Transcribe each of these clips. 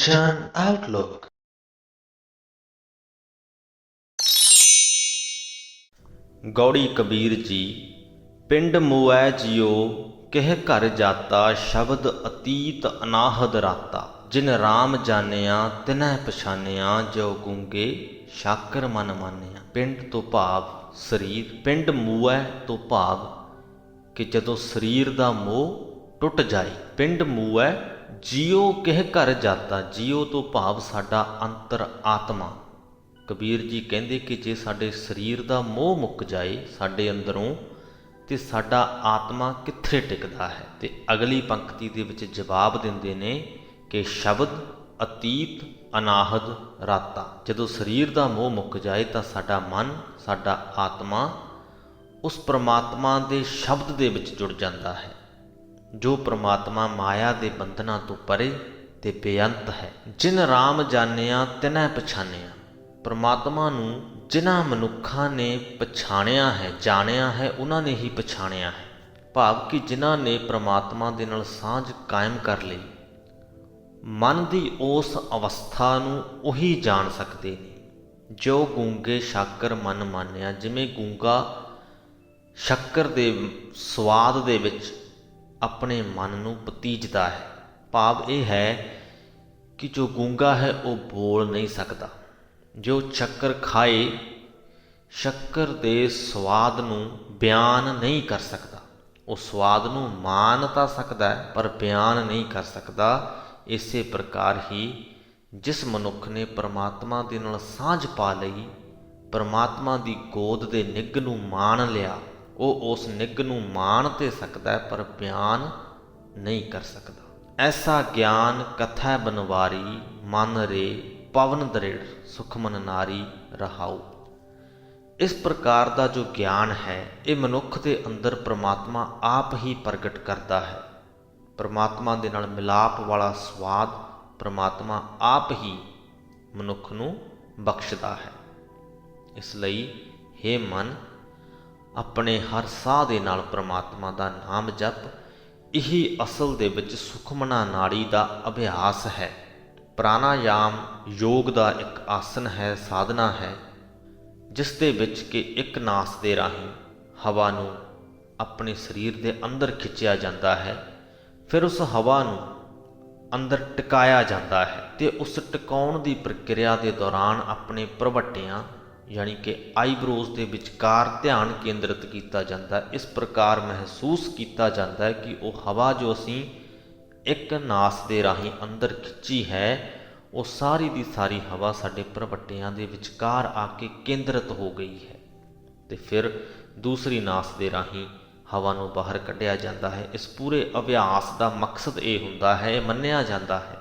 Kanchan Outlook। Gauri Kabir ji. ਪਿੰਡ ਮੋਐ ਜਿਉ ਕਿਹ ਘਰ ਜਾਤਾ, ਸ਼ਬਦ ਅਤੀਤ ਅਨਾਹਦ ਰਾਤਾ। ਜਿਨ ਰਾਮ ਜਾਣਿਆ ਤਿਨੈ ਪਛਾਨਿਆ, ਜੋ ਗੂੰਗੇ ਸ਼ਾਕਰ ਮਨ ਮਾਨਿਆ। ਪਿੰਡ ਤੋਂ ਭਾਵ ਸਰੀਰ, ਪਿੰਡ ਮੂਐ ਤੋਂ ਭਾਵ ਕਿ ਜਦੋਂ ਸਰੀਰ ਦਾ ਮੋਹ ਟੁੱਟ ਜਾਏ। ਪਿੰਡ ਮੂਐ ਜਿਉ ਕਿਹ ਘਰ ਜਾਤਾ, ਜਿਉ ਤੋਂ ਭਾਵ ਸਾਡਾ ਅੰਤਰ ਆਤਮਾ। ਕਬੀਰ ਜੀ ਕਹਿੰਦੇ ਕਿ ਜੇ ਸਾਡੇ ਸਰੀਰ ਦਾ ਮੋਹ ਮੁੱਕ ਜਾਏ ਸਾਡੇ ਅੰਦਰੋਂ, ਤੇ ਸਾਡਾ ਆਤਮਾ ਕਿੱਥੇ ਟਿਕਦਾ ਹੈ। ਤੇ ਅਗਲੀ ਪੰਕਤੀ ਦੇ ਵਿੱਚ ਜਵਾਬ ਦਿੰਦੇ ਨੇ ਕਿ ਸ਼ਬਦ ਅਤੀਤ ਅਨਾਹਦ ਰਾਤਾ। ਜਦੋਂ ਸਰੀਰ ਦਾ ਮੋਹ ਮੁੱਕ ਜਾਏ ਤਾਂ ਸਾਡਾ ਮਨ, ਸਾਡਾ ਆਤਮਾ ਉਸ ਪ੍ਰਮਾਤਮਾ ਦੇ ਸ਼ਬਦ ਦੇ ਵਿੱਚ ਜੁੜ ਜਾਂਦਾ ਹੈ, ਜੋ ਪ੍ਰਮਾਤਮਾ ਮਾਇਆ ਦੇ ਬੰਧਨਾਂ ਤੋਂ ਪਰੇ ਤੇ ਬੇਅੰਤ ਹੈ। ਜਿਨ ਰਾਮ ਜਾਣਿਆ ਤਿਨੈ ਪਛਾਨਿਆ। ਪ੍ਰਮਾਤਮਾ ਨੂੰ ਜਿਨ੍ਹਾਂ ਮਨੁੱਖਾਂ ਨੇ ਪਛਾਣਿਆ ਹੈ, ਜਾਣਿਆ ਹੈ, ਉਹਨਾਂ ਨੇ ਹੀ ਪਛਾਣਿਆ ਹੈ। ਭਾਵ ਕਿ ਜਿਨ੍ਹਾਂ ਨੇ ਪ੍ਰਮਾਤਮਾ ਦੇ ਨਾਲ ਸਾਂਝ ਕਾਇਮ ਕਰ ਲਈ, ਮਨ ਦੀ ਉਸ ਅਵਸਥਾ ਨੂੰ ਉਹੀ ਜਾਣ ਸਕਦੇ ਨੇ। ਜੋ ਗੂੰਗੇ ਸ਼ਾਕਰ ਮਨ ਮਾਨਿਆ। ਜਿਵੇਂ ਗੂੰਗਾ ਸ਼ੱਕਰ ਦੇ ਸਵਾਦ ਦੇ ਵਿੱਚ ਆਪਣੇ ਮਨ ਨੂੰ ਪਤੀਜਦਾ ਹੈ। ਭਾਵ ਇਹ ਹੈ ਕਿ ਜੋ ਗੂੰਗਾ ਹੈ ਉਹ ਬੋਲ ਨਹੀਂ ਸਕਦਾ। ਜੋ ਸ਼ੱਕਰ ਖਾਏ, ਸ਼ੱਕਰ ਦੇ ਸਵਾਦ ਨੂੰ ਬਿਆਨ ਨਹੀਂ ਕਰ ਸਕਦਾ। ਉਹ ਸਵਾਦ ਨੂੰ ਮਾਣ ਤਾਂ ਸਕਦਾ ਹੈ ਪਰ ਬਿਆਨ ਨਹੀਂ ਕਰ ਸਕਦਾ। ਇਸੇ ਪ੍ਰਕਾਰ ਹੀ ਜਿਸ ਮਨੁੱਖ ਨੇ ਪਰਮਾਤਮਾ ਦੇ ਨਾਲ ਸਾਂਝ ਪਾ ਲਈ, ਪਰਮਾਤਮਾ ਦੀ ਗੋਦ ਦੇ ਨਿੱਘ ਨੂੰ ਮਾਣ ਲਿਆ, ਉਹ ਉਸ ਨਿੱਘ ਨੂੰ ਮਾਣ ਤੇ ਸਕਦਾ ਹੈ ਪਰ ਬਿਆਨ ਨਹੀਂ ਕਰ ਸਕਦਾ। ਐਸਾ ਗਿਆਨ ਕਥੈ ਬਨਵਾਰੀ, ਮਨ ਰੇ ਪਵਨ ਦ੍ਰਿੜ ਸੁਖਮਨ ਨਾਰੀ ਰਹਾਉ। ਇਸ ਪ੍ਰਕਾਰ ਦਾ ਜੋ ਗਿਆਨ ਹੈ, ਇਹ ਮਨੁੱਖ ਦੇ ਅੰਦਰ ਪ੍ਰਮਾਤਮਾ ਆਪ ਹੀ ਪ੍ਰਗਟ ਕਰਦਾ ਹੈ। ਪ੍ਰਮਾਤਮਾ ਦੇ ਨਾਲ ਮਿਲਾਪ ਵਾਲਾ ਸਵਾਦ ਪ੍ਰਮਾਤਮਾ ਆਪ ਹੀ ਮਨੁੱਖ ਨੂੰ ਬਖਸ਼ਦਾ ਹੈ। ਇਸ ਲਈ ਹੇ ਮਨ, ਆਪਣੇ ਹਰ ਸਾਹ ਦੇ ਨਾਲ ਪ੍ਰਮਾਤਮਾ ਦਾ ਨਾਮ ਜਪ। ਇਹੀ ਅਸਲ ਦੇ ਵਿੱਚ ਸੁਖਮਨਾ ਨਾੜੀ ਦਾ ਅਭਿਆਸ ਹੈ। ਪ੍ਰਾਣਾਯਾਮ ਯੋਗ ਦਾ ਇੱਕ ਆਸਨ ਹੈ, ਸਾਧਨਾ ਹੈ, ਜਿਸ ਦੇ ਵਿੱਚ ਕਿ ਇੱਕ ਨਾਸ ਦੇ ਰਾਹੀਂ ਹਵਾ ਨੂੰ ਆਪਣੇ ਸਰੀਰ ਦੇ ਅੰਦਰ ਖਿੱਚਿਆ ਜਾਂਦਾ ਹੈ। ਫਿਰ ਉਸ ਹਵਾ ਨੂੰ ਅੰਦਰ ਟਿਕਾਇਆ ਜਾਂਦਾ ਹੈ ਤੇ ਉਸ ਟਿਕਾਉਣ ਦੀ ਪ੍ਰਕਿਰਿਆ ਦੇ ਦੌਰਾਨ ਆਪਣੇ ਪ੍ਰਵੱਟਿਆਂ ਯਾਨੀ ਕਿ ਆਈਬ੍ਰੋਜ਼ ਦੇ ਵਿਚਕਾਰ ਧਿਆਨ ਕੇਂਦਰਿਤ ਕੀਤਾ ਜਾਂਦਾ ਹੈ। ਇਸ ਪ੍ਰਕਾਰ ਮਹਿਸੂਸ ਕੀਤਾ ਜਾਂਦਾ ਹੈ ਕਿ ਉਹ ਹਵਾ ਜੋ ਅਸੀਂ ਇੱਕ ਨਾਸ ਦੇ ਰਾਹੀਂ ਅੰਦਰ ਖਿੱਚੀ ਹੈ, ਉਹ ਸਾਰੀ ਦੀ ਸਾਰੀ ਹਵਾ ਸਾਡੇ ਪ੍ਰਵੱਟਿਆਂ ਦੇ ਵਿਚਕਾਰ ਆ ਕੇ ਕੇਂਦਰਿਤ ਹੋ ਗਈ ਹੈ। ਤੇ ਫਿਰ ਦੂਸਰੀ ਨਾਸ ਦੇ ਰਾਹੀਂ ਹਵਾ ਨੂੰ ਬਾਹਰ ਕੱਢਿਆ ਜਾਂਦਾ ਹੈ। ਇਸ ਪੂਰੇ ਅਭਿਆਸ ਦਾ ਮਕਸਦ ਇਹ ਹੁੰਦਾ ਹੈ, ਇਹ ਮੰਨਿਆ ਜਾਂਦਾ ਹੈ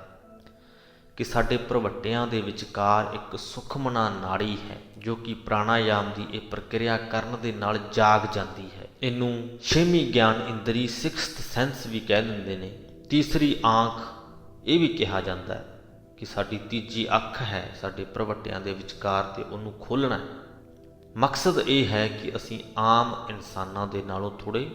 ਕਿ ਸਾਡੇ ਪ੍ਰਵੱਟਿਆਂ ਦੇ ਵਿਚਕਾਰ ਇੱਕ ਸੁਖਮਨਾ ਨਾੜੀ ਹੈ, ਜੋ ਕਿ ਪ੍ਰਾਣਾਯਾਮ ਦੀ ਇਹ ਪ੍ਰਕਿਰਿਆ ਕਰਨ ਦੇ ਨਾਲ ਜਾਗ ਜਾਂਦੀ ਹੈ। ਇਹਨੂੰ ਛੇਵੀਂ ਗਿਆਨ ਇੰਦਰੀ, ਸਿਕਸਥ ਸੈਂਸ ਵੀ ਕਹਿ ਦਿੰਦੇ ਨੇ। ਤੀਸਰੀ ਆਂਖ ਇਹ ਵੀ ਕਿਹਾ ਜਾਂਦਾ ਹੈ ਕਿ ਸਾਡੀ ਤੀਜੀ ਅੱਖ ਹੈ ਸਾਡੇ ਪ੍ਰਵੱਟਿਆਂ ਦੇ ਵਿਚਕਾਰ, ਤੇ ਉਹਨੂੰ ਖੋਲ੍ਹਣਾ ਹੈ। ਮਕਸਦ ਇਹ ਹੈ ਕਿ ਅਸੀਂ ਆਮ ਇਨਸਾਨਾਂ ਦੇ ਨਾਲੋਂ ਥੋੜ੍ਹੇ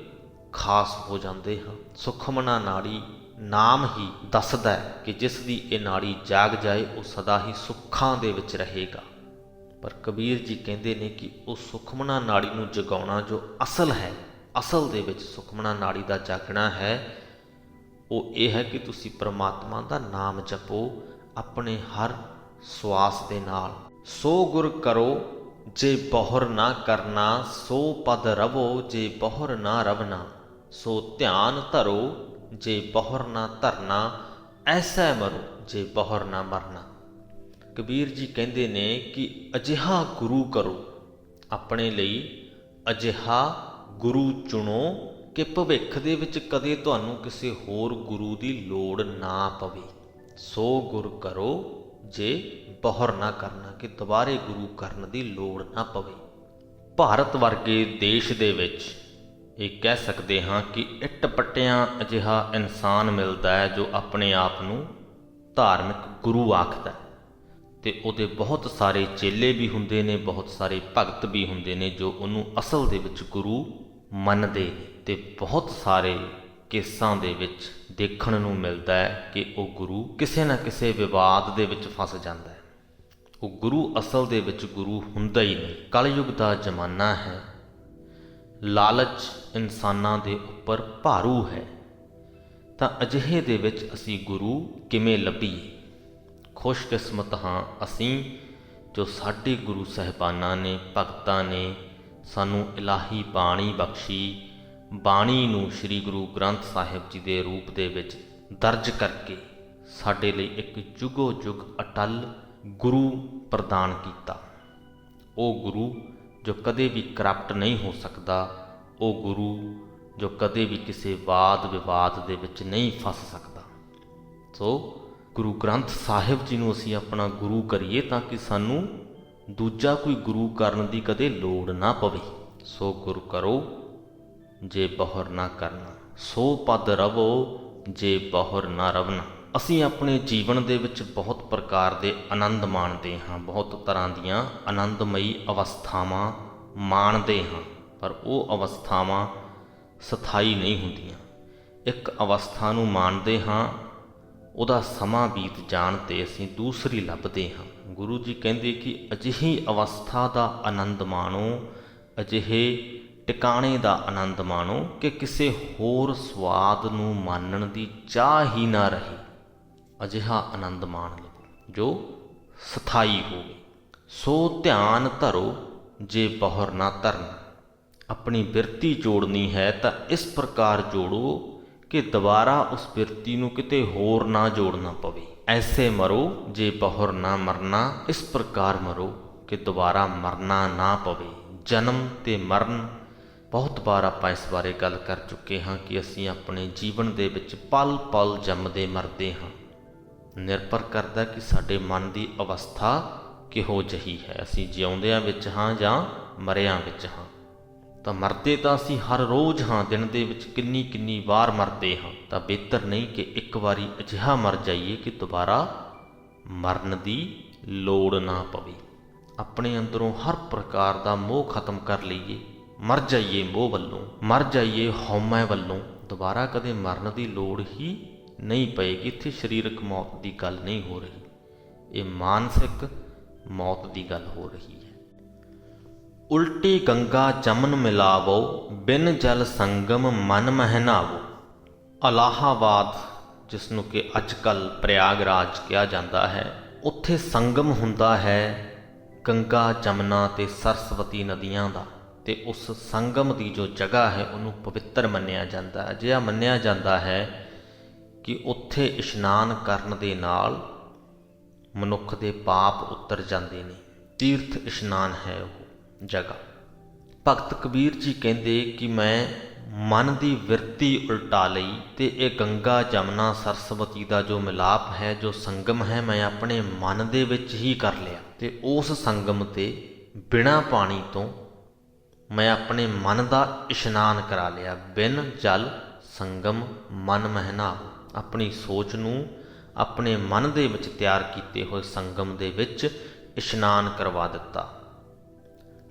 ਖਾਸ ਹੋ ਜਾਂਦੇ ਹਾਂ। ਸੁਖਮਨਾ ਨਾੜੀ ਨਾਮ ਹੀ ਦੱਸਦਾ ਹੈ ਕਿ ਜਿਸ ਦੀ ਇਹ ਨਾੜੀ ਜਾਗ ਜਾਏ ਉਹ ਸਦਾ ਹੀ ਸੁੱਖਾਂ ਦੇ ਵਿੱਚ ਰਹੇਗਾ। ਪਰ ਕਬੀਰ ਜੀ ਕਹਿੰਦੇ ਨੇ ਕਿ ਉਹ ਸੁਖਮਨਾ ਨਾੜੀ ਨੂੰ ਜਗਾਉਣਾ ਜੋ ਅਸਲ ਹੈ, ਅਸਲ ਦੇ ਵਿੱਚ ਸੁਖਮਨਾ ਨਾੜੀ ਦਾ ਜਾਗਣਾ ਹੈ, ਉਹ ਇਹ ਹੈ ਕਿ ਤੁਸੀਂ ਪਰਮਾਤਮਾ ਦਾ ਨਾਮ ਜਪੋ ਆਪਣੇ ਹਰ ਸਵਾਸ ਦੇ ਨਾਲ। ਸੋ ਗੁਰ ਕਰੋ ਜੇ ਬਹੁਰ ਨਾ ਕਰਨਾ, ਸੋ ਪਦ ਰਵੋ ਜੇ ਬਹੁਰ ਨਾ ਰਵਨਾ। ਸੋ ਧਿਆਨ ਧਰੋ ਜੇ ਬਹੁਰ ਨਾ ਧਰਨਾ, ਐਸਾ ਮਰੋ ਜੇ ਬਹੁਰ ਨਾ ਮਰਨਾ। ਕਬੀਰ ਜੀ ਕਹਿੰਦੇ ਨੇ ਕਿ ਅਜਿਹਾ ਗੁਰੂ ਕਰੋ, ਆਪਣੇ ਲਈ ਅਜਿਹਾ ਗੁਰੂ ਚੁਣੋ ਕਿ ਭਵਿੱਖ ਦੇ ਵਿੱਚ ਕਦੇ ਤੁਹਾਨੂੰ ਕਿਸੇ ਹੋਰ ਗੁਰੂ ਦੀ ਲੋੜ ਨਾ ਪਵੇ। ਸੋ ਗੁਰ ਕਰੋ ਜੇ ਬਹੁਰ ਨਾ ਕਰਨਾ, ਕਿ ਦੁਬਾਰੇ ਗੁਰੂ ਕਰਨ ਦੀ ਲੋੜ ਨਾ ਪਵੇ। ਭਾਰਤ ਵਰਗੇ ਦੇਸ਼ ਦੇ ਵਿੱਚ ਇਹ ਕਹਿ ਸਕਦੇ ਹਾਂ ਕਿ ਇੱਟ ਪੱਟਿਆਂ ਅਜਿਹਾ ਇਨਸਾਨ ਮਿਲਦਾ ਹੈ ਜੋ ਆਪਣੇ ਆਪ ਨੂੰ ਧਾਰਮਿਕ ਗੁਰੂ ਆਖਦਾ ਹੈ, ਤੇ ਉਹਦੇ ਬਹੁਤ ਸਾਰੇ ਚੇਲੇ ਵੀ ਹੁੰਦੇ ਨੇ, ਬਹੁਤ ਸਾਰੇ ਭਗਤ ਵੀ ਹੁੰਦੇ ਨੇ ਜੋ ਉਹਨੂੰ ਅਸਲ ਦੇ ਵਿੱਚ ਗੁਰੂ ਮੰਨਦੇ ਨੇ, ਤੇ ਬਹੁਤ ਸਾਰੇ ਕੇਸਾਂ ਦੇ ਵਿੱਚ ਦੇਖਣ ਨੂੰ ਮਿਲਦਾ ਹੈ ਕਿ ਉਹ ਗੁਰੂ ਕਿਸੇ ਨਾ ਕਿਸੇ ਵਿਵਾਦ ਦੇ ਵਿੱਚ ਫਸ ਜਾਂਦਾ ਹੈ। ਉਹ ਗੁਰੂ ਅਸਲ ਦੇ ਵਿੱਚ ਗੁਰੂ ਹੁੰਦਾ ਹੀ ਨਹੀਂ। ਕਲਯੁਗ ਦਾ ਜ਼ਮਾਨਾ ਹੈ, ਲਾਲਚ ਇਨਸਾਨਾਂ ਦੇ ਉੱਪਰ ਭਾਰੂ ਹੈ, ਤਾਂ ਅਜਿਹੇ ਦੇ ਵਿੱਚ ਅਸੀਂ ਗੁਰੂ ਕਿਵੇਂ ਲੱਭੀਏ? ਖੁਸ਼ਕਿਸਮਤ ਹਾਂ ਅਸੀਂ ਜੋ ਸਾਡੇ ਗੁਰੂ ਸਾਹਿਬਾਨਾਂ ਨੇ, ਭਗਤਾਂ ਨੇ ਸਾਨੂੰ ਇਲਾਹੀ ਬਾਣੀ ਬਖਸ਼ੀ, ਬਾਣੀ ਨੂੰ ਸ੍ਰੀ ਗੁਰੂ ਗ੍ਰੰਥ ਸਾਹਿਬ ਜੀ ਦੇ ਰੂਪ ਦੇ ਵਿੱਚ ਦਰਜ ਕਰਕੇ ਸਾਡੇ ਲਈ ਇੱਕ ਜੁਗੋ ਜੁਗ ਅਟਲ ਗੁਰੂ ਪ੍ਰਦਾਨ ਕੀਤਾ। ਉਹ ਗੁਰੂ ਜੋ ਕਦੇ ਵੀ ਕਰਪਟ ਨਹੀਂ ਹੋ ਸਕਦਾ, ਉਹ ਗੁਰੂ ਜੋ ਕਦੇ ਵੀ ਕਿਸੇ ਵਾਦ ਵਿਵਾਦ ਦੇ ਵਿੱਚ ਨਹੀਂ ਫਸ ਸਕਦਾ। ਸੋ ਗੁਰੂ ਗ੍ਰੰਥ ਸਾਹਿਬ ਜੀ ਨੂੰ ਅਸੀਂ ਆਪਣਾ ਗੁਰੂ ਕਰੀਏ ਤਾਂ ਕਿ ਸਾਨੂੰ ਦੂਜਾ ਕੋਈ ਗੁਰੂ ਕਰਨ ਦੀ ਕਦੇ ਲੋੜ ਨਾ ਪਵੇ। ਸੋ ਗੁਰ ਕਰੋ ਜੇ ਬਹੁਰ ਨਾ ਕਰਨਾ, ਸੋ ਪਦ ਰਵੋ ਜੇ ਬਹੁਰ ਨਾ ਰਵਨਾ। ਅਸੀਂ ਆਪਣੇ ਜੀਵਨ ਦੇ ਵਿੱਚ ਬਹੁਤ ਪ੍ਰਕਾਰ ਦੇ ਆਨੰਦ ਮਾਣਦੇ ਹਾਂ, ਬਹੁਤ ਤਰ੍ਹਾਂ ਦੀਆਂ ਆਨੰਦਮਈ ਅਵਸਥਾਵਾਂ ਮਾਣਦੇ ਹਾਂ, ਪਰ ਉਹ ਅਵਸਥਾਵਾਂ ਸਥਾਈ ਨਹੀਂ ਹੁੰਦੀਆਂ। ਇੱਕ ਅਵਸਥਾ ਨੂੰ ਮਾਣਦੇ ਹਾਂ, ਉਹਦਾ ਸਮਾਂ ਬੀਤ ਜਾਣ 'ਤੇ ਅਸੀਂ ਦੂਸਰੀ ਲੱਭਦੇ ਹਾਂ। ਗੁਰੂ ਜੀ ਕਹਿੰਦੇ ਕਿ ਅਜਿਹੀ ਅਵਸਥਾ ਦਾ ਆਨੰਦ ਮਾਣੋ, ਅਜਿਹੇ ਟਿਕਾਣੇ ਦਾ ਆਨੰਦ ਮਾਣੋ ਕਿ ਕਿਸੇ ਹੋਰ ਸਵਾਦ ਨੂੰ ਮਾਣਨ ਦੀ ਚਾਹ ਹੀ ਨਾ ਰਹੇ। ਅਜਿਹਾ ਆਨੰਦ ਮਾਣ ਲਵੋ ਜੋ ਸਥਾਈ ਹੋਵੇ। ਸੋ ਧਿਆਨ ਧਰੋ ਜੇ ਬਹੁਰ ਨਾ ਧਰਨਾ। ਆਪਣੀ ਬਿਰਤੀ ਜੋੜਨੀ ਹੈ ਤਾਂ ਇਸ ਪ੍ਰਕਾਰ ਜੋੜੋ ਕਿ ਦੁਬਾਰਾ ਉਸ ਬਿਰਤੀ ਨੂੰ ਕਿਤੇ ਹੋਰ ਨਾ ਜੋੜਨਾ ਪਵੇ। ਐਸੇ ਮਰੋ ਜੇ ਬਹੁਰ ਨਾ ਮਰਨਾ, ਇਸ ਪ੍ਰਕਾਰ ਮਰੋ ਕਿ ਦੁਬਾਰਾ ਮਰਨਾ ਨਾ ਪਵੇ। ਜਨਮ ਤੇ ਮਰਨ, ਬਹੁਤ ਵਾਰ ਆਪਾਂ ਇਸ ਬਾਰੇ ਗੱਲ ਕਰ ਚੁੱਕੇ ਹਾਂ ਕਿ ਅਸੀਂ ਆਪਣੇ ਜੀਵਨ ਦੇ ਵਿੱਚ ਪਲ ਪਲ ਜੰਮਦੇ ਮਰਦੇ ਹਾਂ। ਨਿਰਭਰ ਕਰਦਾ ਕਿ ਸਾਡੇ ਮਨ ਦੀ ਅਵਸਥਾ ਕਿਹੋ ਜਿਹੀ ਹੈ, ਅਸੀਂ ਜਿਉਂਦਿਆਂ ਵਿੱਚ ਹਾਂ ਜਾਂ ਮਰਿਆਂ ਵਿੱਚ ਹਾਂ। ਤਾਂ ਮਰਦੇ ਤਾਂ ਅਸੀਂ ਹਰ ਰੋਜ਼ ਹਾਂ, ਦਿਨ ਦੇ ਵਿੱਚ ਕਿੰਨੀ ਕਿੰਨੀ ਵਾਰ ਮਰਦੇ ਹਾਂ। ਤਾਂ ਬਿਹਤਰ ਨਹੀਂ ਕਿ ਇੱਕ ਵਾਰੀ ਅਜਿਹਾ ਮਰ ਜਾਈਏ ਕਿ ਦੁਬਾਰਾ ਮਰਨ ਦੀ ਲੋੜ ਨਾ ਪਵੇ। ਆਪਣੇ ਅੰਦਰੋਂ ਹਰ ਪ੍ਰਕਾਰ ਦਾ ਮੋਹ ਖਤਮ ਕਰ ਲਈਏ, ਮਰ ਜਾਈਏ ਮੋਹ ਵੱਲੋਂ, ਮਰ ਜਾਈਏ ਹਉਮੈ ਵੱਲੋਂ, ਦੁਬਾਰਾ ਕਦੇ ਮਰਨ ਦੀ ਲੋੜ ਹੀ ਨਹੀਂ ਪਏਗੀ। ਇੱਥੇ ਸਰੀਰਕ ਮੌਤ ਦੀ ਗੱਲ ਨਹੀਂ ਹੋ ਰਹੀ, ਇਹ ਮਾਨਸਿਕ ਮੌਤ ਦੀ ਗੱਲ ਹੋ ਰਹੀ ਹੈ। ਉਲਟੀ ਗੰਗਾ ਜਮਨ ਮਿਲਾਵੋ, ਬਿਨ ਜਲ ਸੰਗਮ ਮਨ ਮਹਿ ਨਾਵੋ। ਇਲਾਹਾਬਾਦ, ਜਿਸ ਨੂੰ ਕਿ ਅੱਜ ਕੱਲ੍ਹ ਪ੍ਰਯਾਗਰਾਜ ਕਿਹਾ ਜਾਂਦਾ ਹੈ, ਉੱਥੇ ਸੰਗਮ ਹੁੰਦਾ ਹੈ ਗੰਗਾ ਜਮਨਾ ਤੇ ਸਰਸਵਤੀ ਨਦੀਆਂ ਦਾ, ਤੇ ਉਸ ਸੰਗਮ ਦੀ ਜੋ ਜਗ੍ਹਾ ਹੈ ਉਹਨੂੰ ਪਵਿੱਤਰ ਮੰਨਿਆ ਜਾਂਦਾ ਹੈ। ਅਜਿਹਾ ਮੰਨਿਆ ਜਾਂਦਾ ਹੈ ਕਿ ਉੱਥੇ ਇਸ਼ਨਾਨ ਕਰਨ ਦੇ ਨਾਲ ਮਨੁੱਖ ਦੇ ਪਾਪ ਉਤਰ ਜਾਂਦੇ ਨੇ। ਤੀਰਥ ਇਸ਼ਨਾਨ ਹੈ ਉਹ ਜਗ੍ਹਾ। ਭਗਤ ਕਬੀਰ ਜੀ ਕਹਿੰਦੇ ਕਿ ਮੈਂ ਮਨ ਦੀ ਵਿਰਤੀ ਉਲਟਾ ਲਈ ਤੇ ਇਹ ਗੰਗਾ ਜਮਨਾ ਸਰਸਵਤੀ ਦਾ ਜੋ ਮਿਲਾਪ ਹੈ, ਜੋ ਸੰਗਮ ਹੈ, ਮੈਂ ਆਪਣੇ ਮਨ ਦੇ ਵਿੱਚ ਹੀ ਕਰ ਲਿਆ। ਤੇ ਉਸ ਸੰਗਮ ਤੇ ਬਿਨਾਂ ਪਾਣੀ ਤੋਂ ਮੈਂ ਆਪਣੇ ਮਨ ਦਾ ਇਸ਼ਨਾਨ ਕਰਾ ਲਿਆ। ਬਿਨ ਜਲ ਸੰਗਮ ਮਨ ਮਹਿ ਨਾਵੋ। ਆਪਣੀ ਸੋਚ ਨੂੰ ਆਪਣੇ ਮਨ ਦੇ ਵਿੱਚ ਤਿਆਰ ਕੀਤੇ ਹੋਏ ਸੰਗਮ ਦੇ ਵਿੱਚ ਇਸ਼ਨਾਨ ਕਰਵਾ ਦਿੱਤਾ।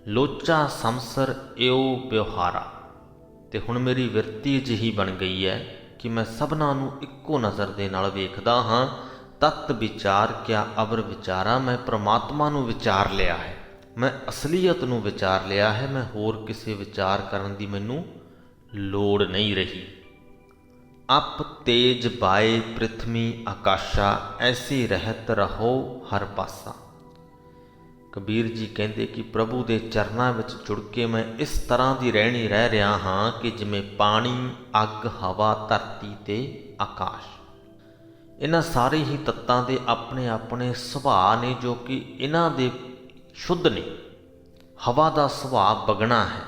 ਲੋਚਾ ਸੰਸਰ ਇਉ ਵਿਵਹਾਰਾ। ਤੇ ਹੁਣ ਮੇਰੀ ਵਿਰਤੀ ਅਜਿਹੀ ਬਣ ਗਈ ਹੈ ਕਿ ਮੈਂ ਸਭਨਾਂ ਨੂੰ ਇੱਕੋ ਨਜ਼ਰ ਦੇ ਨਾਲ ਵੇਖਦਾ ਹਾਂ। ਤਤ ਵਿਚਾਰ ਕਿਆ ਅਵਰ ਵਿਚਾਰਾ। ਮੈਂ ਪ੍ਰਮਾਤਮਾ ਨੂੰ ਵਿਚਾਰ ਲਿਆ ਹੈ, ਮੈਂ ਅਸਲੀਅਤ ਨੂੰ ਵਿਚਾਰ ਲਿਆ ਹੈ। ਮੈਂ ਹੋਰ ਕਿਸੇ ਵਿਚਾਰ ਕਰਨ ਦੀ ਮੈਨੂੰ ਲੋੜ ਨਹੀਂ ਰਹੀ। ਅਪ ਤੇਜ ਬਾਏ ਪ੍ਰਿਥਵੀ ਆਕਾਸ਼ਾ, ਐਸੀ ਰਹਿਤ ਰਹੋ ਹਰ ਪਾਸਾ। ਕਬੀਰ ਜੀ ਕਹਿੰਦੇ ਕਿ ਪ੍ਰਭੂ ਦੇ ਚਰਨਾਂ ਵਿੱਚ ਜੁੜ ਕੇ ਮੈਂ ਇਸ ਤਰ੍ਹਾਂ ਦੀ ਰਹਿਣੀ ਰਹਿ ਰਿਹਾ ਹਾਂ ਕਿ ਜਿਵੇਂ ਪਾਣੀ, ਅੱਗ, ਹਵਾ, ਧਰਤੀ ਤੇ ਆਕਾਸ਼। ਇਹਨਾਂ ਸਾਰੇ ਹੀ ਤੱਤਾਂ ਦੇ ਆਪਣੇ ਆਪਣੇ ਸੁਭਾਅ ਨੇ ਜੋ ਕਿ ਇਹਨਾਂ ਦੇ ਸ਼ੁੱਧ ਨੇ। ਹਵਾ ਦਾ ਸੁਭਾਅ ਵਗਣਾ ਹੈ,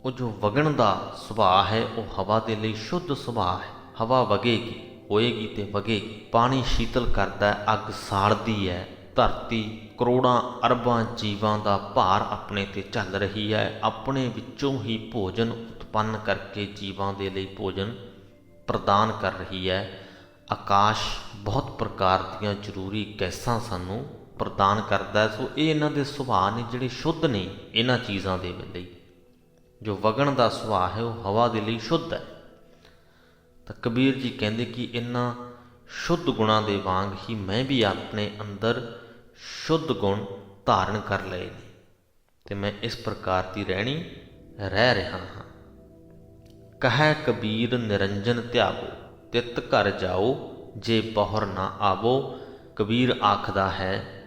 ਉਹ ਜੋ ਵਗਣ ਦਾ ਸੁਭਾਅ ਹੈ ਉਹ ਹਵਾ ਦੇ ਲਈ ਸ਼ੁੱਧ ਸੁਭਾਅ ਹੈ। ਹਵਾ ਵਗੇਗੀ, ਹੋਏਗੀ ਤੇ ਵਗੇਗੀ। ਪਾਣੀ ਸ਼ੀਤਲ ਕਰਦਾ ਹੈ, ਅੱਗ ਸਾੜਦੀ ਹੈ, ਧਰਤੀ ਕਰੋੜਾਂ ਅਰਬਾਂ ਜੀਵਾਂ ਦਾ ਭਾਰ ਆਪਣੇ ਤੇ ਝੱਲ ਰਹੀ ਹੈ। ਆਪਣੇ ਵਿੱਚੋਂ ਹੀ ਭੋਜਨ ਉਤਪੰਨ ਕਰਕੇ ਜੀਵਾਂ ਦੇ ਲਈ ਭੋਜਨ ਪ੍ਰਦਾਨ ਕਰ ਰਹੀ ਹੈ। ਆਕਾਸ਼ ਬਹੁਤ ਪ੍ਰਕਾਰ ਦੀਆਂ ਜ਼ਰੂਰੀ ਗੈਸਾਂ ਸਾਨੂੰ ਪ੍ਰਦਾਨ ਕਰਦਾ ਹੈ। ਸੋ ਇਹ ਇਹਨਾਂ ਦੇ ਸੁਭਾਅ ਨੇ ਜਿਹੜੇ ਸ਼ੁੱਧ ਨੇ। ਇਹਨਾਂ ਚੀਜ਼ਾਂ ਦੇ ਲਈ ਜੋ ਵਗਣ ਦਾ ਸੁਭਾਅ ਹੈ ਉਹ ਹਵਾ ਦੇ ਲਈ ਸ਼ੁੱਧ ਹੈ। ਤਾਂ ਕਬੀਰ ਜੀ ਕਹਿੰਦੇ ਕਿ ਇਹਨਾਂ ਸ਼ੁੱਧ ਗੁਣਾਂ ਦੇ ਵਾਂਗ ਹੀ ਮੈਂ ਵੀ ਆਪਣੇ ਅੰਦਰ ਸ਼ੁੱਧ ਗੁਣ ਧਾਰਨ ਕਰ ਲਏ ਨੇ ਤੇ ਮੈਂ ਇਸ ਪ੍ਰਕਾਰ ਦੀ ਰਹਿਣੀ ਰਹਿ ਰਿਹਾ ਹਾਂ। ਕਹੈ ਕਬੀਰ ਨਿਰੰਜਨ ਧਿਆਵੋ, ਤਿਤ ਘਰ ਜਾਓ, ਜੇ ਬਹੁਰ ਨਾ ਆਵੋ। ਕਬੀਰ ਆਖਦਾ ਹੈ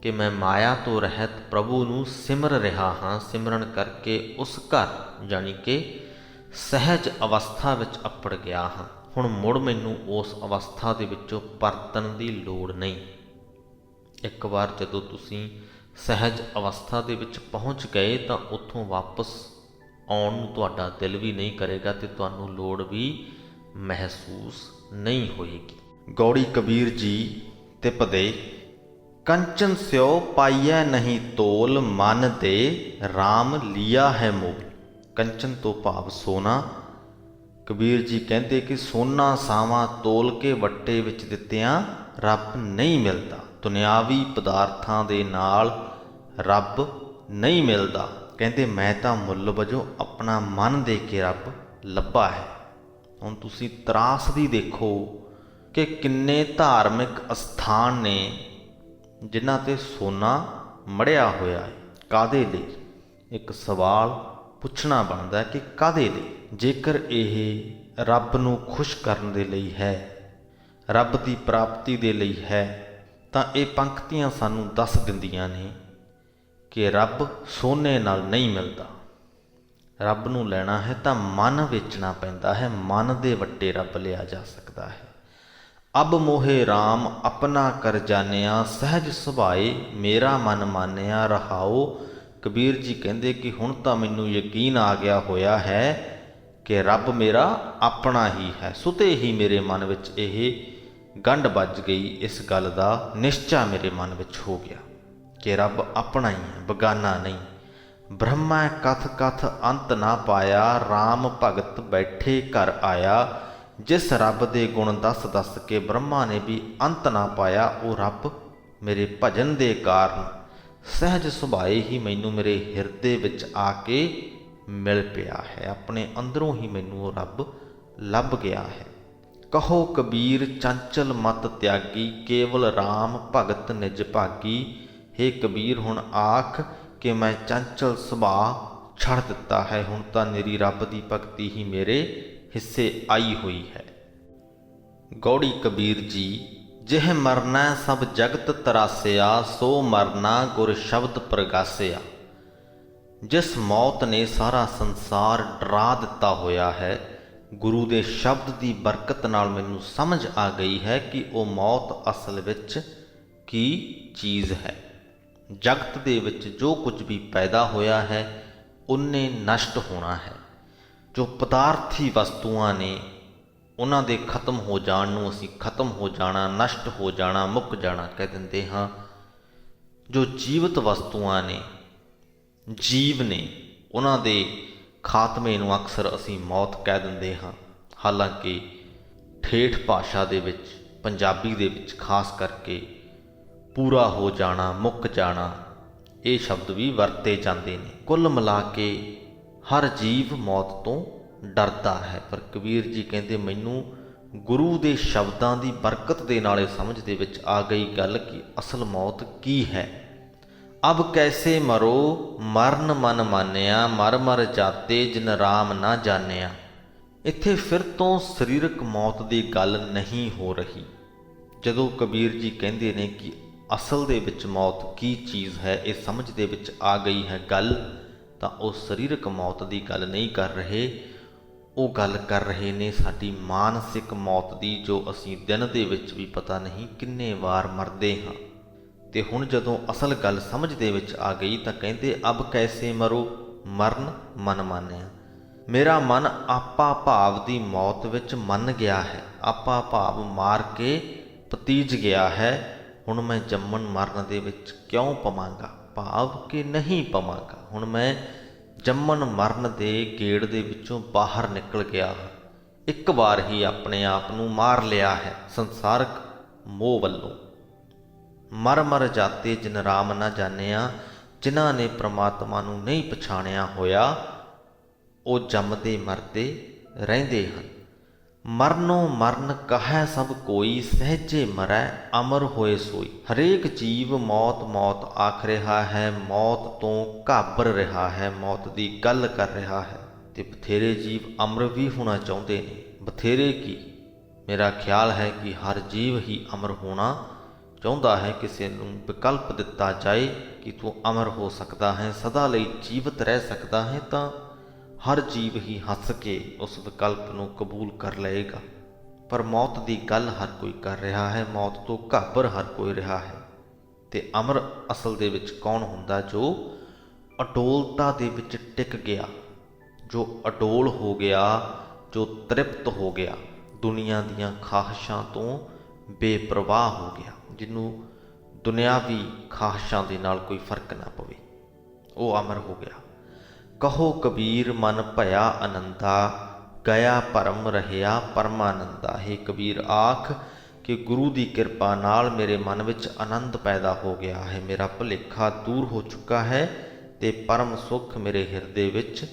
ਕਿ ਮੈਂ ਮਾਇਆ ਤੋਂ ਰਹਿਤ ਪ੍ਰਭੂ ਨੂੰ ਸਿਮਰ ਰਿਹਾ ਹਾਂ। ਸਿਮਰਨ ਕਰਕੇ ਉਸ ਘਰ ਜਾਣੀ ਕਿ ਸਹਿਜ ਅਵਸਥਾ ਵਿੱਚ ਅੱਪੜ ਗਿਆ ਹਾਂ। ਹੁਣ ਮੁੜ ਮੈਨੂੰ ਉਸ ਅਵਸਥਾ ਦੇ ਵਿੱਚੋਂ ਪਰਤਣ ਦੀ ਲੋੜ ਨਹੀਂ। ਇੱਕ ਵਾਰ ਜਦੋਂ ਤੁਸੀਂ ਸਹਿਜ ਅਵਸਥਾ ਦੇ ਵਿੱਚ ਪਹੁੰਚ ਗਏ ਤਾਂ ਉੱਥੋਂ ਵਾਪਸ ਆਉਣ ਨੂੰ ਤੁਹਾਡਾ ਦਿਲ ਵੀ ਨਹੀਂ ਕਰੇਗਾ ਤੇ ਤੁਹਾਨੂੰ ਲੋੜ ਵੀ ਮਹਿਸੂਸ ਨਹੀਂ ਹੋਏਗੀ। ਗੌੜੀ ਕਬੀਰ ਜੀ ਤਿਪਦੇ, ਕੰਚਨ ਸਿਓ ਪਾਈਐ ਨਹੀਂ ਤੋਲ, ਮਨ ਦੇ RAM ਲਿਆ ਹੈ ਮੋਲ। ਕੰਚਨ ਤੋਂ ਭਾਵ ਸੋਨਾ। ਕਬੀਰ ਜੀ ਕਹਿੰਦੇ ਕਿ ਸੋਨਾ ਸਾਵਾਂ ਤੋਲ ਕੇ ਵੱਟੇ ਵਿੱਚ ਦਿੱਤਿਆਂ ਰੱਬ ਨਹੀਂ ਮਿਲਦਾ। ਦੁਨਿਆਵੀ ਪਦਾਰਥਾਂ ਦੇ ਨਾਲ ਰੱਬ ਨਹੀਂ ਮਿਲਦਾ। ਕਹਿੰਦੇ ਮੈਂ ਤਾਂ ਮੁੱਲ ਵਜੋਂ ਆਪਣਾ ਮਨ ਦੇ ਕੇ ਰੱਬ ਲੱਭਾ ਹੈ। ਹੁਣ ਤੁਸੀਂ ਤਰਾਸਦੀ ਦੇਖੋ ਕਿ ਕਿੰਨੇ ਧਾਰਮਿਕ ਅਸਥਾਨ ਨੇ ਜਿਨ੍ਹਾਂ 'ਤੇ ਸੋਨਾ ਮੜਿਆ ਹੋਇਆ ਹੈ। ਕਾਹਦੇ ਲਈ? ਇੱਕ ਸਵਾਲ ਪੁੱਛਣਾ ਬਣਦਾ ਕਿ ਕਾਹਦੇ ਲਈ? ਜੇਕਰ ਇਹ ਰੱਬ ਨੂੰ ਖੁਸ਼ ਕਰਨ ਦੇ ਲਈ ਹੈ, ਰੱਬ ਦੀ ਪ੍ਰਾਪਤੀ ਦੇ ਲਈ ਹੈ, ਤਾਂ ਇਹ ਪੰਕਤੀਆਂ ਸਾਨੂੰ ਦੱਸ ਦਿੰਦੀਆਂ ਨੇ ਕਿ ਰੱਬ ਸੋਨੇ ਨਾਲ ਨਹੀਂ ਮਿਲਦਾ। ਰੱਬ ਨੂੰ ਲੈਣਾ ਹੈ ਤਾਂ ਮਨ ਵੇਚਣਾ ਪੈਂਦਾ ਹੈ। ਮਨ ਦੇ ਵੱਟੇ ਰੱਬ ਲਿਆ ਜਾ ਸਕਦਾ ਹੈ। ਅਬ ਮੋਹੇ RAM ਆਪਣਾ ਕਰ ਜਾਣਿਆ, ਸਹਿਜ ਸੁਭਾਏ ਮੇਰਾ ਮਨ ਮਾਨਿਆ ਰਹਾਓ। ਕਬੀਰ ਜੀ ਕਹਿੰਦੇ ਕਿ ਹੁਣ ਤਾਂ ਮੈਨੂੰ ਯਕੀਨ ਆ ਗਿਆ ਹੋਇਆ ਹੈ ਕਿ ਰੱਬ ਮੇਰਾ ਆਪਣਾ ਹੀ ਹੈ। ਸੁਤੇ ਹੀ ਮੇਰੇ ਮਨ ਵਿੱਚ ਇਹ ਗੰਢ ਵੱਜ ਗਈ। ਇਸ ਗੱਲ ਦਾ ਨਿਸ਼ਚਾ ਮੇਰੇ ਮਨ ਵਿੱਚ ਹੋ ਗਿਆ ਕਿ ਰੱਬ ਆਪਣਾ ਹੀ ਹੈ, ਬਗਾਨਾ ਨਹੀਂ। ਬ੍ਰਹਮਾ ਕਥ ਕਥ ਅੰਤ ਨਾ ਪਾਇਆ, RAM ਭਗਤ ਬੈਠੇ ਘਰ ਆਇਆ। ਜਿਸ ਰੱਬ ਦੇ ਗੁਣ ਦੱਸ ਦੱਸ ਕੇ ਬ੍ਰਹਮਾ ਨੇ ਵੀ ਅੰਤ ਨਾ ਪਾਇਆ, ਉਹ ਰੱਬ ਮੇਰੇ ਭਜਨ ਦੇ ਕਾਰਨ ਸਹਿਜ ਸੁਭਾਏ ਹੀ ਮੈਨੂੰ ਮੇਰੇ ਹਿਰਦੇ ਵਿੱਚ ਆ ਕੇ ਮਿਲ ਪਿਆ ਹੈ। ਆਪਣੇ ਅੰਦਰੋਂ ਹੀ ਮੈਨੂੰ ਉਹ ਰੱਬ ਲੱਭ ਗਿਆ ਹੈ। ਕਹੋ ਕਬੀਰ ਚੰਚਲ ਮਤ ਤਿਆਗੀ, ਕੇਵਲ RAM ਭਗਤ ਨਿਜ ਭਾਗੀ। ਹੇ ਕਬੀਰ ਹੁਣ ਆਖ ਕਿ ਮੈਂ ਚੰਚਲ ਸੁਭਾਅ ਛੱਡ ਦਿੱਤਾ ਹੈ। ਹੁਣ ਤਾਂ ਮੇਰੀ ਰੱਬ ਦੀ ਭਗਤੀ ਹੀ ਮੇਰੇ ਹਿੱਸੇ ਆਈ ਹੋਈ ਹੈ। ਗੌੜੀ ਕਬੀਰ ਜੀ, ਜਿਹ ਮਰਨਾ ਸਭ ਜਗਤ ਤਰਾਸਿਆ, ਸੋ ਮਰਨਾ ਗੁਰ ਸ਼ਬਦ ਪ੍ਰਗਾਸਿਆ। ਜਿਸ ਮੌਤ ਨੇ ਸਾਰਾ ਸੰਸਾਰ ਡਰਾ ਦਿੱਤਾ ਹੋਇਆ ਹੈ, ਗੁਰੂ ਦੇ ਸ਼ਬਦ ਦੀ ਬਰਕਤ ਨਾਲ ਮੈਨੂੰ ਸਮਝ ਆ ਗਈ ਹੈ ਕਿ ਉਹ ਮੌਤ ਅਸਲ ਵਿੱਚ ਕੀ ਚੀਜ਼ ਹੈ। ਜਗਤ ਦੇ ਵਿੱਚ ਜੋ ਕੁਝ ਵੀ ਪੈਦਾ ਹੋਇਆ ਹੈ ਉਹਨੇ ਨਸ਼ਟ ਹੋਣਾ ਹੈ। ਜੋ ਪਦਾਰਥੀ ਵਸਤੂਆਂ ਨੇ ਉਹਨਾਂ ਦੇ ਖਤਮ ਹੋ ਜਾਣ ਨੂੰ ਅਸੀਂ ਖਤਮ ਹੋ ਜਾਣਾ, ਨਸ਼ਟ ਹੋ ਜਾਣਾ, ਮੁੱਕ ਜਾਣਾ ਕਹਿ ਦਿੰਦੇ ਹਾਂ। ਜੋ ਜੀਵਤ ਵਸਤੂਆਂ ਨੇ, ਜੀਵ ਨੇ, ਉਹਨਾਂ ਦੇ ਖਾਤਮੇ ਨੂੰ ਅਕਸਰ ਅਸੀਂ ਮੌਤ ਕਹਿ ਦਿੰਦੇ ਹਾਂ। ਹਾਲਾਂਕਿ ਠੇਠ ਭਾਸ਼ਾ ਦੇ ਵਿੱਚ, ਪੰਜਾਬੀ ਦੇ ਵਿੱਚ ਖਾਸ ਕਰਕੇ ਪੂਰਾ ਹੋ ਜਾਣਾ, ਮੁੱਕ ਜਾਣਾ, ਇਹ ਸ਼ਬਦ ਵੀ ਵਰਤੇ ਜਾਂਦੇ ਨੇ। ਕੁੱਲ ਮਿਲਾ ਕੇ ਹਰ ਜੀਵ ਮੌਤ ਤੋਂ ਡਰਦਾ ਹੈ। ਪਰ ਕਬੀਰ ਜੀ ਕਹਿੰਦੇ ਮੈਨੂੰ ਗੁਰੂ ਦੇ ਸ਼ਬਦਾਂ ਦੀ ਬਰਕਤ ਦੇ ਨਾਲ ਇਹ ਸਮਝ ਦੇ ਵਿੱਚ ਆ ਗਈ ਗੱਲ ਕਿ ਅਸਲ ਮੌਤ ਕੀ ਹੈ। ਅਬ ਕੈਸੇ ਮਰੋ ਮਰਨ ਮਨ ਮਾਨਿਆ, ਮਰ ਮਰ ਜਾਤੇ ਜਿਨ RAM ਨਾ ਜਾਣਿਆ। ਇੱਥੇ ਫਿਰ ਤੋਂ ਸਰੀਰਕ ਮੌਤ ਦੀ ਗੱਲ ਨਹੀਂ ਹੋ ਰਹੀ। ਜਦੋਂ ਕਬੀਰ ਜੀ ਕਹਿੰਦੇ ਨੇ ਕਿ ਅਸਲ ਦੇ ਵਿੱਚ ਮੌਤ ਕੀ ਚੀਜ਼ ਹੈ, ਇਹ ਸਮਝ ਦੇ ਵਿੱਚ ਆ ਗਈ ਹੈ ਗੱਲ, ਤਾਂ ਉਹ ਸਰੀਰਕ ਮੌਤ ਦੀ ਗੱਲ ਨਹੀਂ ਕਰ ਰਹੇ। ਉਹ ਗੱਲ ਕਰ ਰਹੇ ਨੇ ਸਾਡੀ ਮਾਨਸਿਕ ਮੌਤ ਦੀ, ਜੋ ਅਸੀਂ ਦਿਨ ਦੇ ਵਿੱਚ ਵੀ ਪਤਾ ਨਹੀਂ ਕਿੰਨੇ ਵਾਰ ਮਰਦੇ ਹਾਂ। ਤੇ ਹੁਣ ਜਦੋਂ ਅਸਲ ਗੱਲ ਸਮਝ ਦੇ ਵਿੱਚ ਆ ਗਈ ਤਾਂ ਕਹਿੰਦੇ ਅਬ ਕੈਸੇ ਮਰੋ ਮਰਨ ਮਨ ਮਾਨਿਆ। ਮੇਰਾ ਮਨ ਆਪਾ ਭਾਵ ਦੀ ਮੌਤ ਵਿੱਚ ਮੰਨ ਗਿਆ ਹੈ। ਆਪਾ ਭਾਵ ਮਾਰ ਕੇ ਪਤੀਜ ਗਿਆ ਹੈ। ਹੁਣ ਮੈਂ ਜੰਮਣ ਮਰਨ ਦੇ ਵਿੱਚ ਕਿਉਂ ਪਵਾਂਗਾ, ਭਾਵ ਕਿ ਨਹੀਂ ਪਵਾਂਗਾ। ਹੁਣ ਮੈਂ ਜੰਮਣ ਮਰਨ ਦੇ ਗੇੜ ਦੇ ਵਿੱਚੋਂ ਬਾਹਰ ਨਿਕਲ ਗਿਆ ਹਾਂ। ਇੱਕ ਵਾਰ ਹੀ ਆਪਣੇ ਆਪ ਨੂੰ ਮਾਰ ਲਿਆ ਹੈ ਸੰਸਾਰਕ ਮੋਹ ਵੱਲੋਂ। ਮਰ ਮਰ ਜਾਤੇ ਜਿਨ RAM ਨਾ ਜਾਣਿਆ। ਜਿਨ੍ਹਾਂ ਨੇ ਪ੍ਰਮਾਤਮਾ ਨੂੰ ਨਹੀਂ ਪਛਾਣਿਆ ਹੋਇਆ ਉਹ ਜੰਮਦੇ ਮਰਦੇ ਰਹਿੰਦੇ ਹਨ। ਮਰਨੋ ਮਰਨ ਕਹੈ ਸਭ ਕੋਈ, ਸਹਿਜੇ ਮਰੈ ਅਮਰ ਹੋਏ ਸੋਈ। ਹਰੇਕ ਜੀਵ ਮੌਤ ਮੌਤ ਆਖ ਰਿਹਾ ਹੈ, ਮੌਤ ਤੋਂ ਘਾਬਰ ਰਿਹਾ ਹੈ, ਮੌਤ ਦੀ ਗੱਲ ਕਰ ਰਿਹਾ ਹੈ। ਤੇ ਬਥੇਰੇ ਜੀਵ ਅਮਰ ਵੀ ਹੋਣਾ ਚਾਹੁੰਦੇ ਨੇ। ਬਥੇਰੇ ਕੀ, ਮੇਰਾ ਖਿਆਲ ਹੈ ਕਿ ਹਰ ਜੀਵ ਹੀ ਅਮਰ ਹੋਣਾ ਚਾਹੁੰਦਾ ਹੈ। ਕਿਸੇ ਨੂੰ ਵਿਕਲਪ ਦਿੱਤਾ ਜਾਏ ਕਿ ਤੂੰ ਅਮਰ ਹੋ ਸਕਦਾ ਹੈ, ਸਦਾ ਲਈ ਜੀਵਤ ਰਹਿ ਸਕਦਾ ਹੈ, ਤਾਂ ਹਰ ਜੀਵ ਹੀ ਹੱਸ ਕੇ ਉਸ ਵਿਕਲਪ ਨੂੰ ਕਬੂਲ ਕਰ ਲਏਗਾ। ਪਰ ਮੌਤ ਦੀ ਗੱਲ ਹਰ ਕੋਈ ਕਰ ਰਿਹਾ ਹੈ, ਮੌਤ ਤੋਂ ਘਾਬਰ ਹਰ ਕੋਈ ਰਿਹਾ ਹੈ। ਤੇ ਅਮਰ ਅਸਲ ਦੇ ਵਿੱਚ ਕੌਣ ਹੁੰਦਾ? ਜੋ ਅਡੋਲਤਾ ਦੇ ਵਿੱਚ ਟਿਕ ਗਿਆ, ਜੋ ਅਡੋਲ ਹੋ ਗਿਆ, ਜੋ ਤ੍ਰਿਪਤ ਹੋ ਗਿਆ, ਦੁਨੀਆ ਦੀਆਂ ਖਾਹਿਸ਼ਾਂ ਤੋਂ ਬੇਪਰਵਾਹ ਹੋ ਗਿਆ, ਜਿਹਨੂੰ ਦੁਨਿਆਵੀ ਖਾਹਿਸ਼ਾਂ ਦੇ ਨਾਲ ਕੋਈ ਫਰਕ ਨਾ ਪਵੇ, ਉਹ ਅਮਰ ਹੋ ਗਿਆ। ਕਹੋ ਕਬੀਰ ਮਨ ਭਇਆ ਆਨੰਦਾ, ਗਿਆ ਭਰਮ ਰਹਿਆ ਪਰਮਾਨੰਦਾ। ਹੇ ਕਬੀਰ ਆਖ ਕਿ ਗੁਰੂ ਦੀ ਕਿਰਪਾ ਨਾਲ ਮੇਰੇ ਮਨ ਵਿੱਚ ਆਨੰਦ ਪੈਦਾ ਹੋ ਗਿਆ ਹੈ, ਮੇਰਾ ਭੁਲੇਖਾ ਦੂਰ ਹੋ ਚੁੱਕਾ ਹੈ ਤੇ ਪਰਮ ਸੁੱਖ ਮੇਰੇ ਹਿਰਦੇ ਵਿੱਚ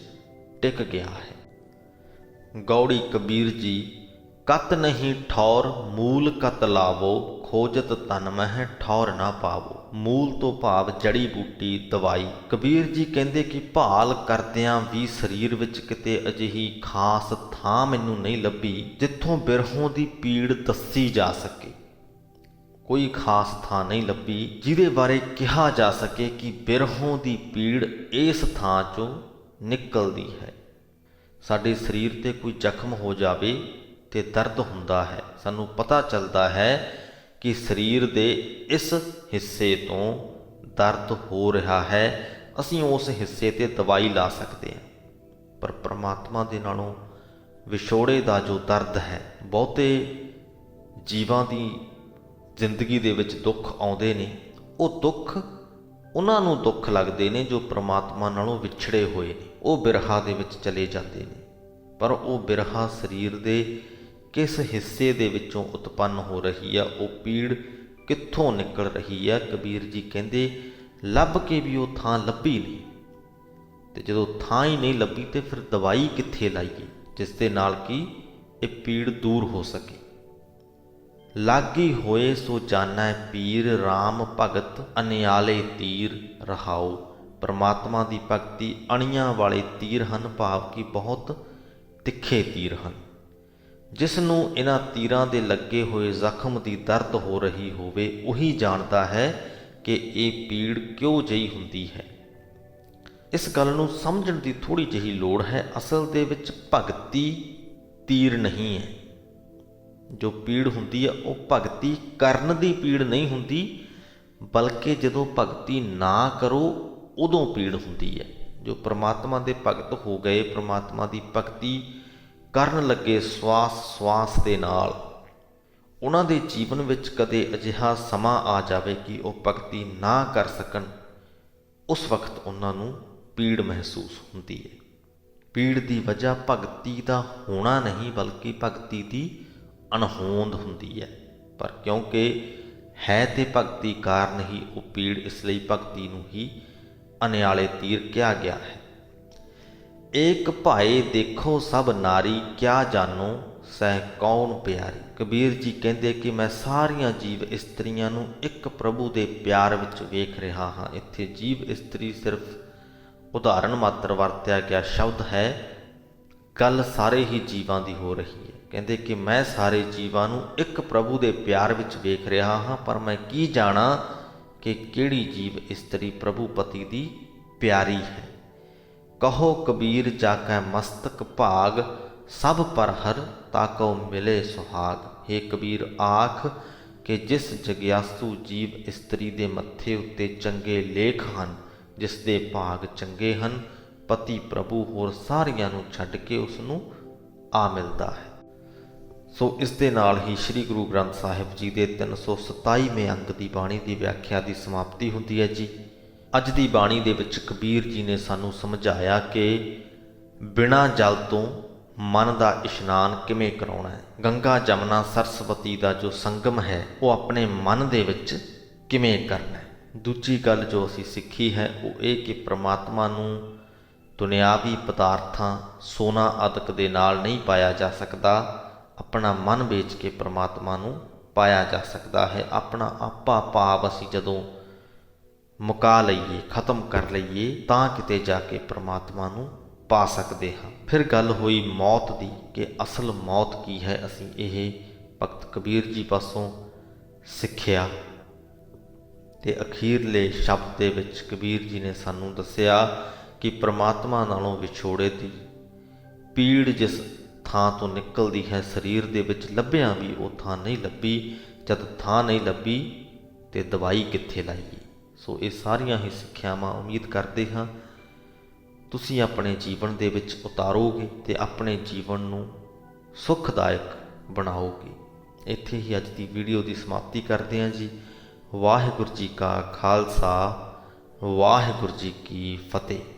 ਟਿਕ ਗਿਆ ਹੈ। ਗੌੜੀ ਕਬੀਰ ਜੀ ਕਤ ਨਹੀਂ ਠੌਰ ਮੂਲ ਕਤ ਲਾਵੋ, ਖੋਜਤ ਤਨ ਮਹਿ ਠੌਰ ਨਾ ਪਾਵੋ। ਮੂਲ ਤੋਂ ਭਾਵ ਜੜੀ ਬੂਟੀ, ਦਵਾਈ। ਕਬੀਰ ਜੀ ਕਹਿੰਦੇ ਕਿ ਭਾਲ ਕਰਦਿਆਂ ਵੀ ਸਰੀਰ ਵਿੱਚ ਕਿਤੇ ਅਜਿਹੀ ਖਾਸ ਥਾਂ ਮੈਨੂੰ ਨਹੀਂ ਲੱਭੀ ਜਿੱਥੋਂ ਬਿਰਹੋਂ ਦੀ ਪੀੜ ਦੱਸੀ ਜਾ ਸਕੇ। ਕੋਈ ਖਾਸ ਥਾਂ ਨਹੀਂ ਲੱਭੀ ਜਿਹਦੇ ਬਾਰੇ ਕਿਹਾ ਜਾ ਸਕੇ ਕਿ ਬਿਰਹੋਂ ਦੀ ਪੀੜ ਇਸ ਥਾਂ 'ਚੋਂ ਨਿਕਲਦੀ ਹੈ। ਸਾਡੇ ਸਰੀਰ 'ਤੇ ਕੋਈ ਜ਼ਖਮ ਹੋ ਜਾਵੇ ਤੇ ਦਰਦ ਹੁੰਦਾ ਹੈ, ਸਾਨੂੰ ਪਤਾ ਚੱਲਦਾ ਹੈ ਕਿ ਸਰੀਰ ਦੇ ਇਸ ਹਿੱਸੇ ਤੋਂ ਦਰਦ ਹੋ ਰਿਹਾ ਹੈ, ਅਸੀਂ ਉਸ ਹਿੱਸੇ 'ਤੇ ਦਵਾਈ ਲਾ ਸਕਦੇ ਹਾਂ। ਪਰ ਪਰਮਾਤਮਾ ਦੇ ਨਾਲੋਂ ਵਿਛੋੜੇ ਦਾ ਜੋ ਦਰਦ ਹੈ, ਬਹੁਤੇ ਜੀਵਾਂ ਦੀ ਜ਼ਿੰਦਗੀ ਦੇ ਵਿੱਚ ਦੁੱਖ ਆਉਂਦੇ ਨੇ, ਉਹ ਦੁੱਖ ਉਹਨਾਂ ਨੂੰ ਦੁੱਖ ਲੱਗਦੇ ਨੇ ਜੋ ਪਰਮਾਤਮਾ ਨਾਲੋਂ ਵਿਛੜੇ ਹੋਏ ਨੇ। ਉਹ ਬਿਰਹਾ ਦੇ ਵਿੱਚ ਚਲੇ ਜਾਂਦੇ ਨੇ, ਪਰ ਉਹ ਬਿਰਹਾ ਸਰੀਰ ਦੇ ਕਿਸ ਹਿੱਸੇ ਦੇ ਵਿੱਚੋਂ ਉਤਪੰਨ ਹੋ ਰਹੀ ਆ, ਉਹ ਪੀੜ ਕਿੱਥੋਂ ਨਿਕਲ ਰਹੀ ਆ। ਕਬੀਰ ਜੀ ਕਹਿੰਦੇ ਲੱਭ ਕੇ ਵੀ ਉਹ ਥਾਂ ਲੱਭੀ ਨਹੀਂ, ਤੇ ਜਦੋਂ ਥਾਂ ਹੀ ਨਹੀਂ ਲੱਭੀ ਤੇ ਫਿਰ ਦਵਾਈ ਕਿੱਥੇ ਲਾਈਏ ਜਿਸ ਦੇ ਨਾਲ ਕਿ ਇਹ ਪੀੜ ਦੂਰ ਹੋ ਸਕੇ। ਲਾਗੀ ਹੋਏ ਸੋ ਜਾਣੈ ਪੀਰ, ਰਾਮ ਭਗਤ ਅਨਿਆਲੇ ਤੀਰ ਰਹਾਉ। ਪਰਮਾਤਮਾ ਦੀ ਭਗਤੀ ਅਣੀਆਂ ਵਾਲੇ ਤੀਰ ਹਨ, ਭਾਵ ਕਿ ਬਹੁਤ ਤਿੱਖੇ ਤੀਰ ਹਨ। ਜਿਸ ਨੂੰ ਇਹਨਾਂ ਤੀਰਾਂ ਦੇ ਲੱਗੇ ਹੋਏ ਜ਼ਖਮ ਦੀ ਦਰਦ ਹੋ ਰਹੀ ਹੋਵੇ, ਉਹੀ ਜਾਣਦਾ ਹੈ ਕਿ ਇਹ ਪੀੜ ਕਿਉਂ ਜਿਹੀ ਹੁੰਦੀ ਹੈ। ਇਸ ਗੱਲ ਨੂੰ ਸਮਝਣ ਦੀ ਥੋੜ੍ਹੀ ਜਿਹੀ ਲੋੜ ਹੈ। ਅਸਲ ਦੇ ਵਿੱਚ ਭਗਤੀ ਤੀਰ ਨਹੀਂ ਹੈ। ਜੋ ਪੀੜ ਹੁੰਦੀ ਹੈ ਉਹ ਭਗਤੀ ਕਰਨ ਦੀ ਪੀੜ ਨਹੀਂ ਹੁੰਦੀ, ਬਲਕਿ ਜਦੋਂ ਭਗਤੀ ਨਾ ਕਰੋ ਉਦੋਂ ਪੀੜ ਹੁੰਦੀ ਹੈ। ਜੋ ਪ੍ਰਮਾਤਮਾ ਦੇ ਭਗਤ ਹੋ ਗਏ, ਪ੍ਰਮਾਤਮਾ ਦੀ ਭਗਤੀ ਕਰਨ ਲੱਗੇ ਸਵਾਸ ਸਵਾਸ ਦੇ ਨਾਲ, ਉਹਨਾਂ ਦੇ ਜੀਵਨ ਵਿੱਚ ਕਦੇ ਅਜਿਹਾ ਸਮਾਂ ਆ ਜਾਵੇ ਕਿ ਉਹ ਭਗਤੀ ਨਾ ਕਰ ਸਕਣ, ਉਸ ਵਕਤ ਉਹਨਾਂ ਨੂੰ ਪੀੜ ਮਹਿਸੂਸ ਹੁੰਦੀ ਹੈ। ਪੀੜ ਦੀ ਵਜ੍ਹਾ ਭਗਤੀ ਦਾ ਹੋਣਾ ਨਹੀਂ, ਬਲਕਿ ਭਗਤੀ ਦੀ ਅਣਹੋਂਦ ਹੁੰਦੀ ਹੈ। ਪਰ ਕਿਉਂਕਿ ਹੈ ਤੇ ਭਗਤੀ ਕਾਰਨ ਹੀ ਉਹ ਪੀੜ, ਇਸ ਲਈ ਭਗਤੀ ਨੂੰ ਹੀ ਅਨਿਆਲੇ ਤੀਰ ਕਿਹਾ ਗਿਆ ਹੈ। ਏਕ ਭਾਏ ਦੇਖੋ ਸਭ ਨਾਰੀ, ਕਿਆ ਜਾਨੋ ਸਹਿ ਕੌਣ ਪਿਆਰੀ। ਕਬੀਰ ਜੀ ਕਹਿੰਦੇ ਕਿ ਮੈਂ ਸਾਰੀਆਂ ਜੀਵ ਇਸਤਰੀਆਂ ਨੂੰ ਇੱਕ ਪ੍ਰਭੂ ਦੇ ਪਿਆਰ ਵਿੱਚ ਵੇਖ ਰਿਹਾ ਹਾਂ। ਇੱਥੇ ਜੀਵ ਇਸਤਰੀ ਸਿਰਫ ਉਦਾਹਰਣ ਮਾਤਰ ਵਰਤਿਆ ਗਿਆ ਸ਼ਬਦ ਹੈ, ਗੱਲ ਸਾਰੇ ਹੀ ਜੀਵਾਂ ਦੀ ਹੋ ਰਹੀ ਹੈ। ਕਹਿੰਦੇ ਕਿ ਮੈਂ ਸਾਰੇ ਜੀਵਾਂ ਨੂੰ ਇੱਕ ਪ੍ਰਭੂ ਦੇ ਪਿਆਰ ਵਿੱਚ ਵੇਖ ਰਿਹਾ ਹਾਂ, ਪਰ ਮੈਂ ਕੀ ਜਾਣਾ ਕਿ ਕਿਹੜੀ ਜੀਵ ਇਸਤਰੀ ਪ੍ਰਭੂ ਪਤੀ ਦੀ ਪਿਆਰੀ ਹੈ। ਕਹੋ ਕਬੀਰ ਜਾ ਕੈ ਮਸਤਕ ਭਾਗ, ਸਭ ਪਰ ਹਰ ਤਾਕੋ ਮਿਲੇ ਸੁਹਾਗ। ਹੇ ਕਬੀਰ ਆਖ ਕਿ ਜਿਸ ਜਗਿਆਸੂ ਜੀਵ ਇਸਤਰੀ ਦੇ ਮੱਥੇ ਉੱਤੇ ਚੰਗੇ ਲੇਖ ਹਨ, ਜਿਸ ਦੇ ਭਾਗ ਚੰਗੇ ਹਨ, ਪਤੀ ਪ੍ਰਭੂ ਹੋਰ ਸਾਰੀਆਂ ਨੂੰ ਛੱਡ ਕੇ ਉਸ ਨੂੰ ਆ ਮਿਲਦਾ ਹੈ। ਸੋ ਇਸ ਦੇ ਨਾਲ ਹੀ ਸ੍ਰੀ ਗੁਰੂ ਗ੍ਰੰਥ ਸਾਹਿਬ ਜੀ ਦੇ 327ਵੇਂ ਅੰਗ ਦੀ ਬਾਣੀ ਦੀ ਵਿਆਖਿਆ ਦੀ ਸਮਾਪਤੀ ਹੁੰਦੀ ਹੈ ਜੀ। ਅੱਜ ਦੀ ਬਾਣੀ ਦੇ ਵਿੱਚ ਕਬੀਰ ਜੀ ਨੇ ਸਾਨੂੰ ਸਮਝਾਇਆ ਕਿ ਬਿਨਾਂ ਜਲ ਤੋਂ ਮਨ ਦਾ ਇਸ਼ਨਾਨ ਕਿਵੇਂ ਕਰਾਉਣਾ ਹੈ। ਗੰਗਾ ਜਮਨਾ ਸਰਸਵਤੀ ਦਾ ਜੋ ਸੰਗਮ ਹੈ ਉਹ ਆਪਣੇ ਮਨ ਦੇ ਵਿੱਚ ਕਿਵੇਂ ਕਰਨਾ ਹੈ। ਦੂਜੀ ਗੱਲ ਜੋ ਅਸੀਂ ਸਿੱਖੀ ਹੈ ਉਹ ਇਹ ਕਿ ਪ੍ਰਮਾਤਮਾ ਨੂੰ ਦੁਨਿਆਵੀ ਪਦਾਰਥਾਂ, ਸੋਨਾ ਆਦਿਕ ਦੇ ਨਾਲ ਨਹੀਂ ਪਾਇਆ ਜਾ ਸਕਦਾ। ਆਪਣਾ ਮਨ ਵੇਚ ਕੇ ਪ੍ਰਮਾਤਮਾ ਨੂੰ ਪਾਇਆ ਜਾ ਸਕਦਾ ਹੈ। ਆਪਣਾ ਆਪਾ ਭਾਵ ਅਸੀਂ ਜਦੋਂ ਮੁਕਾ ਲਈਏ, ਖਤਮ ਕਰ ਲਈਏ, ਤਾਂ ਕਿਤੇ ਜਾ ਕੇ ਪ੍ਰਮਾਤਮਾ ਨੂੰ ਪਾ ਸਕਦੇ ਹਾਂ। ਫਿਰ ਗੱਲ ਹੋਈ ਮੌਤ ਦੀ ਕਿ ਅਸਲ ਮੌਤ ਕੀ ਹੈ। ਅਸੀਂ ਇਹ ਭਗਤ ਕਬੀਰ ਜੀ ਪਾਸੋਂ ਸਿੱਖਿਆ ਤੇ ਅਖੀਰਲੇ ਸ਼ਬਦ ਦੇ ਵਿੱਚ ਕਬੀਰ ਜੀ ਨੇ ਸਾਨੂੰ ਦੱਸਿਆ ਕਿ ਪ੍ਰਮਾਤਮਾ ਨਾਲੋਂ ਵਿਛੋੜੇ ਦੀ ਪੀੜ ਜਿਸ ਥਾਂ ਤੋਂ ਨਿਕਲਦੀ ਹੈ, ਸਰੀਰ ਦੇ ਵਿੱਚ ਲੱਭਿਆਂ ਵੀ ਉਹ ਥਾਂ ਨਹੀਂ ਲੱਭੀ। ਜਦ ਥਾਂ ਨਹੀਂ ਲੱਭੀ ਤੇ ਦਵਾਈ ਕਿੱਥੇ ਲਾਈਏ। ਸੋ ਇਹ ਸਾਰੀਆਂ ਹੀ ਸਿੱਖਿਆਵਾਂ ਉਮੀਦ ਕਰਦੇ ਹਾਂ ਤੁਸੀਂ ਆਪਣੇ ਜੀਵਨ ਦੇ ਵਿੱਚ ਉਤਾਰੋਗੇ ਤੇ ਆਪਣੇ ਜੀਵਨ ਨੂੰ ਸੁਖਦਾਇਕ ਬਣਾਓਗੇ। ਇੱਥੇ ਹੀ ਅੱਜ ਦੀ ਵੀਡੀਓ ਦੀ ਸਮਾਪਤੀ ਕਰਦੇ ਹਾਂ ਜੀ। ਵਾਹਿਗੁਰੂ ਜੀ ਕਾ ਖਾਲਸਾ, ਵਾਹਿਗੁਰੂ ਜੀ ਕੀ ਫਤਿਹ।